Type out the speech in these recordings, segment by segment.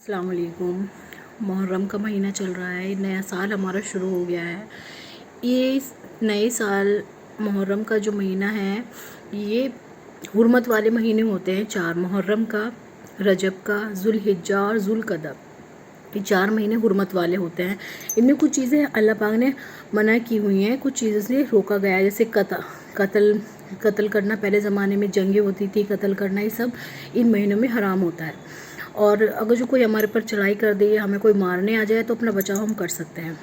السلام علیکم۔ محرم کا مہینہ چل رہا ہے، نیا سال ہمارا شروع ہو گیا ہے۔ یہ نئے سال محرم کا جو مہینہ ہے یہ حرمت والے مہینے ہوتے ہیں، 4 محرم کا، رجب کا، ذوالحجہ اور ذوالقعدہ۔ یہ 4 مہینے حرمت والے ہوتے ہیں۔ ان میں کچھ چیزیں اللہ پاک نے منع کی ہوئی ہیں، کچھ چیزوں سے روکا گیا ہے، جیسے قتل کرنا۔ پہلے زمانے میں جنگیں ہوتی تھی، قتل کرنا یہ سب ان مہینوں میں حرام ہوتا ہے۔ اور اگر جو کوئی ہمارے پر چڑھائی کر دے یا ہمیں کوئی مارنے آ جائے تو اپنا بچاؤ ہم کر سکتے ہیں،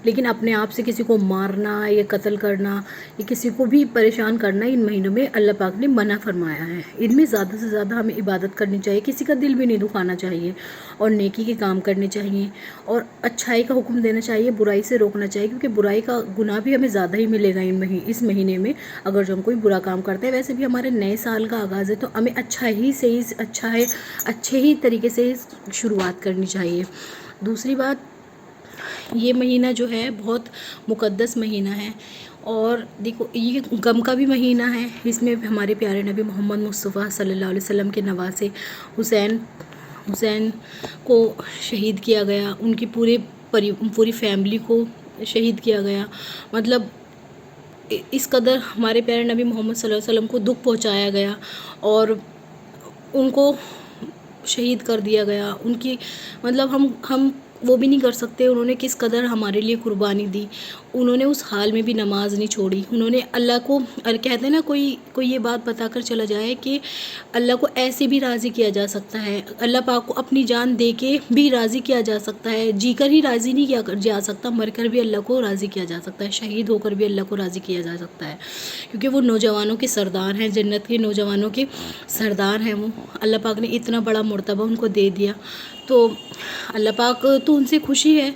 لیکن اپنے آپ سے کسی کو مارنا یا قتل کرنا یا کسی کو بھی پریشان کرنا ان مہینوں میں اللہ پاک نے منع فرمایا ہے۔ ان میں زیادہ سے زیادہ ہمیں عبادت کرنی چاہیے، کسی کا دل بھی نہیں دکھانا چاہیے، اور نیکی کے کام کرنے چاہیے، اور اچھائی کا حکم دینا چاہیے، برائی سے روکنا چاہیے، کیونکہ برائی کا گناہ بھی ہمیں زیادہ ہی ملے گا اس مہینے میں اگر جو ہم کوئی برا کام کرتے ہیں۔ ویسے بھی ہمارے نئے سال کا آغاز ہے تو ہمیں اچھے ہی طریقے سے شروعات کرنی چاہیے۔ دوسری بات، یہ مہینہ جو ہے بہت مقدس مہینہ ہے، اور دیکھو یہ غم کا بھی مہینہ ہے۔ اس میں ہمارے پیارے نبی محمد مصطفیٰ صلی اللہ علیہ وسلم کے نواسے حسین کو شہید کیا گیا، ان کی پوری فیملی کو شہید کیا گیا۔ مطلب اس قدر ہمارے پیارے نبی محمد صلی اللہ علیہ وسلم کو دکھ پہنچایا گیا اور ان کو شہید کر دیا گیا۔ ان کی مطلب ہم وہ بھی نہیں کر سکتے انہوں نے کس قدر ہمارے لیے قربانی دی۔ انہوں نے اس حال میں بھی نماز نہیں چھوڑی۔ انہوں نے اللہ کو، کہتے ہیں نا، کوئی یہ بات بتا کر چلا جائے کہ اللہ کو ایسے بھی راضی کیا جا سکتا ہے، اللہ پاک کو اپنی جان دے کے بھی راضی کیا جا سکتا ہے، جی کر ہی راضی نہیں کیا جا سکتا، مر کر بھی اللہ کو راضی کیا جا سکتا ہے، شہید ہو کر بھی اللہ کو راضی کیا جا سکتا ہے، کیونکہ وہ نوجوانوں کے سردار ہیں، جنت کے نوجوانوں کے سردار ہیں۔ وہ اللہ پاک نے اتنا بڑا مرتبہ ان کو دے دیا، تو اللہ پاک تو ان سے خوشی ہے۔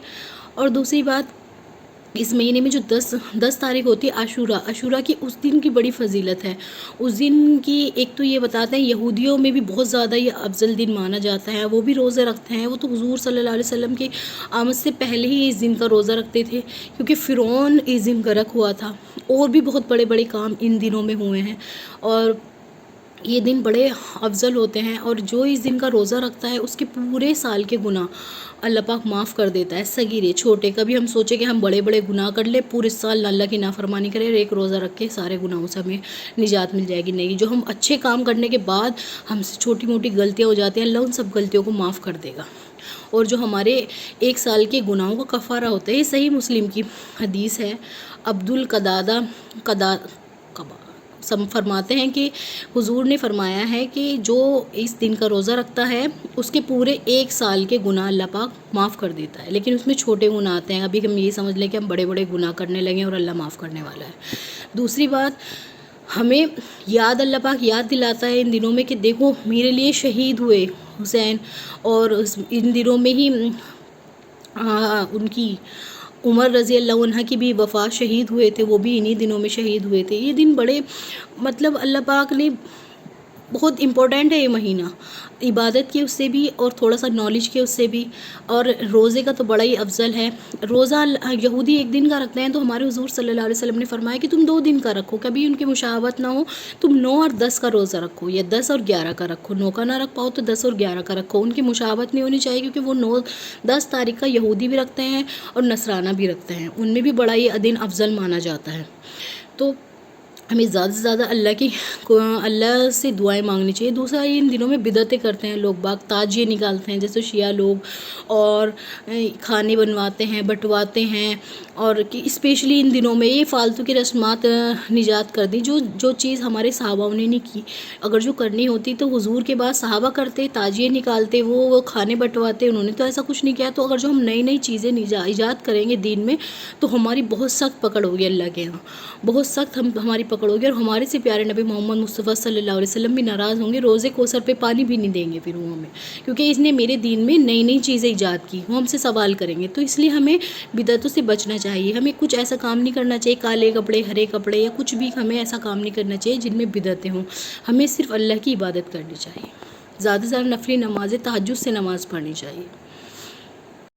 اور دوسری بات، اس مہینے میں جو 10 تاریخ ہوتی ہے عاشورہ کی، اس دن کی بڑی فضیلت ہے۔ اس دن کی ایک تو یہ بتاتے ہیں، یہودیوں میں بھی بہت زیادہ یہ افضل دن مانا جاتا ہے، وہ بھی روزے رکھتے ہیں۔ وہ تو حضور صلی اللہ علیہ وسلم کی آمد سے پہلے ہی اس دن کا روزہ رکھتے تھے، کیونکہ فرعون اس دن غرق ہوا تھا، اور بھی بہت بڑے بڑے کام ان دنوں میں ہوئے ہیں، اور یہ دن بڑے افضل ہوتے ہیں۔ اور جو اس دن کا روزہ رکھتا ہے اس کے پورے سال کے گناہ اللہ پاک معاف کر دیتا ہے، صغیرے چھوٹے۔ کبھی ہم سوچے کہ ہم بڑے بڑے گناہ کر لیں، پورے سال اللہ کی نافرمانی کریں اور ایک روزہ رکھ کے سارے گناہوں سے ہمیں نجات مل جائے گی، نہیں، جو ہم اچھے کام کرنے کے بعد ہم سے چھوٹی موٹی غلطیاں ہو جاتی ہیں، اللہ ان سب غلطیوں کو معاف کر دے گا، اور جو ہمارے ایک سال کے گناہوں کا کفارہ ہوتا ہے۔ یہ صحیح مسلم کی حدیث ہے، عبدالقدادہ فرماتے ہیں کہ حضور نے فرمایا ہے کہ جو اس دن کا روزہ رکھتا ہے اس کے پورے ایک سال کے گناہ اللہ پاک معاف کر دیتا ہے، لیکن اس میں چھوٹے گناہ آتے ہیں۔ ابھی ہم یہ سمجھ لیں کہ ہم بڑے بڑے گناہ کرنے لگیں اور اللہ معاف کرنے والا ہے۔ دوسری بات، ہمیں اللہ پاک یاد دلاتا ہے ان دنوں میں کہ دیکھو میرے لیے شہید ہوئے حسین، اور ان دنوں میں ہی ان کی عمر رضی اللہ عنہ کی بھی وفات، شہید ہوئے تھے، وہ بھی انہی دنوں میں شہید ہوئے تھے۔ یہ دن بڑے مطلب اللہ پاک نے بہت امپورٹنٹ ہے یہ مہینہ، عبادت کی اس سے بھی اور تھوڑا سا نالج کے اس سے بھی، اور روزے کا تو بڑا ہی افضل ہے۔ روزہ یہودی ایک دن کا رکھتے ہیں، تو ہمارے حضور صلی اللہ علیہ وسلم نے فرمایا کہ تم 2 دن کا رکھو، کبھی ان کی مشابہت نہ ہو، تم 9 اور 10 کا روزہ رکھو، یا 10 اور 11 کا رکھو، 9 کا نہ رکھ پاؤ تو 10 اور 11 کا رکھو۔ ان کی مشابہت نہیں ہونی چاہیے، کیونکہ وہ 10 تاریخ کا یہودی بھی رکھتے ہیں اور نصرانہ بھی رکھتے ہیں، ان میں بھی بڑا ہی دن افضل مانا جاتا ہے۔ تو ہمیں زیادہ سے زیادہ اللہ سے دعائیں مانگنی چاہیے۔ دوسرا، ان دنوں میں بدعتیں کرتے ہیں لوگ، تعجیے نکالتے ہیں، جیسے شیعہ لوگ، اور کھانے بنواتے ہیں، بٹواتے ہیں، اور اسپیشلی ان دنوں میں یہ فالتو کی رسمات نجات کر دی، جو چیز ہمارے صحابہ نے نہیں کی۔ اگر جو کرنی ہوتی تو حضور کے بعد صحابہ کرتے، تعجیے نکالتے، وہ کھانے بٹواتے، انہوں نے تو ایسا کچھ نہیں کیا۔ تو اگر جو ہم نئی چیزیں ایجاد کریں گے دین میں، تو ہماری بہت سخت پکڑ ہوگی اللہ کے ہاں، بہت سخت ہماری پکڑ ہوگی، اور ہمارے سے پیارے نبی محمد مصطفیٰ صلی اللہ علیہ وسلم بھی ناراض ہوں گے، روزے کوثر پہ پانی بھی نہیں دیں گے پھر وہ ہمیں، کیونکہ اس نے میرے دین میں نئی چیزیں ایجاد کی، وہ ہم سے سوال کریں گے۔ تو اس لیے ہمیں بدعتوں سے بچنا چاہیے، ہمیں کچھ ایسا کام نہیں کرنا چاہیے، کالے کپڑے، ہرے کپڑے، یا کچھ بھی ہمیں ایسا کام نہیں کرنا چاہیے جن میں بدعتیں ہوں۔ ہمیں صرف اللہ کی عبادت کرنی چاہیے، زیادہ سے زیادہ نفلی نمازیں، تہجد سے نماز پڑھنی چاہیے۔